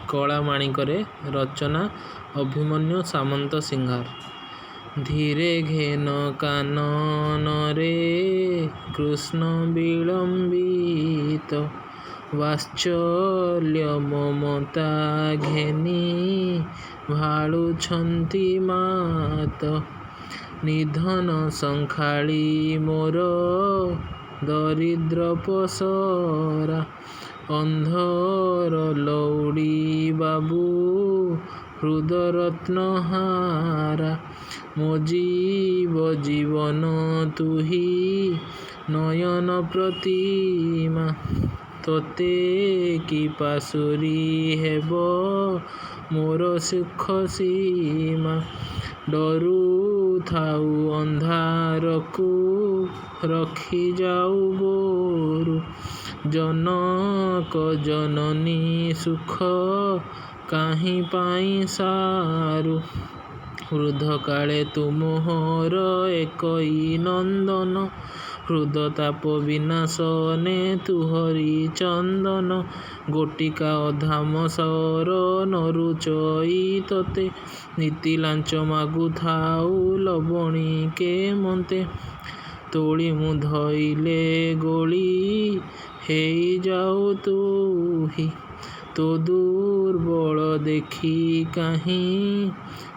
କଳାମାଣିକରେ। ରଚନା ଅଭିମନ୍ୟୁ ସାମନ୍ତ ସିଂହାର। ଧୀରେ ଘେନ କାନନରେ କୃଷ୍ଣ ବିଳମ୍ବିତ ବାତ୍ସଲ୍ୟ ମମତା ଘେନି ଭାଳୁଛନ୍ତି ମାତ। ନିଧନ ସଂଖାଳୀ ମୋର ଦରିଦ୍ର ପସରା ଅନ୍ଧର ଲଉଡ଼ି ବାବୁ ହୃଦରତ୍ନହାରା। ମୋ ଜୀବନ ତୁହି ନୟନ ପ୍ରତିମା ତୋତେ କି ପାଶୋରି ହେବ ମୋର ସୁଖ ସୀମା। ଡରୁଥାଉ ଅନ୍ଧାରକୁ ରଖିଯାଉ ଗୋରୁ ଜନକ ଜନନୀ ସୁଖ କାହିଁ ପାଇଁ ସାରୁ। ବୃଦ୍ଧକାଳେ ତୁମୋହର ଏକଇ ନନ୍ଦନ ହୃଦତାପ ବିନାଶନେ ତୁହରି ଚନ୍ଦନ। ଗୋଟିକା ଅଧାମ ସର ନରୁଚଇ ତୋତେ ନୀତି ଲାଞ୍ଚ ମାଗୁଥାଉ ଲବଣିକେ ମନ୍ତେ। ତୋଳି ମୁଁ ଧଇଲେ ଗୋଳି ହେଇଯାଉ ତୁହି ତୋ ଦୁର୍ବଳ ଦେଖି କାହିଁ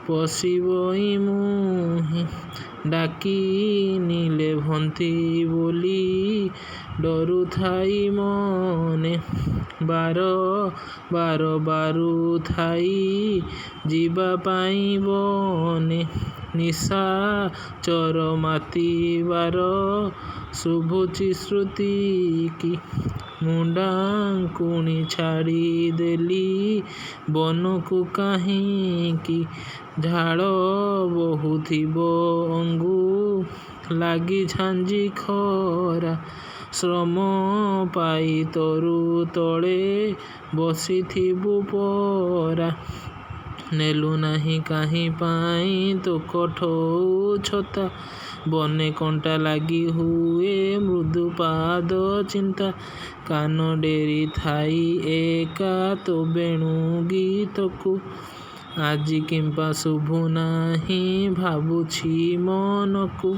ପଶିବଇ ମୁହିଁ। ଡାକି ନିଲେଭନ୍ତି ବୋଲି ଡରୁଥାଇ ମନେ ବାର ବାରୁଥାଇ ଯିବା ପାଇଁ ବନେ। ନିଶାଚର ମାତିବାର ଶୁଭୁଛି ଶ୍ରୁତିକି ମୁଣ୍ଡାଙ୍କୁଣି ଛାଡ଼ିଦେଲି ବନକୁ କାହିଁକି। ଝାଳ ବହୁଥିବ ଅଙ୍ଗୁ ଲାଗି ଝାଞ୍ଜି ଖରା ଶ୍ରମ ପାଇ ତରୁ ତଳେ ବସିଥିବୁ ପରା। ନେଲୁ ନାହିଁ କାହିଁ ପାଇଁ ତୋ କଠଉ ଛତା ବନେ କଣ୍ଟା ଲାଗି ହୁଏ ମୃଦୁ ପାଦ ଚିନ୍ତା। କାନ ଡେରି ଥାଇ ଏକା ତୋ ବେଣୁ ଗୀତକୁ ଆଜି କିମ୍ପା ଶୁଭୁ ନାହିଁ ଭାବୁଛି ମନକୁ।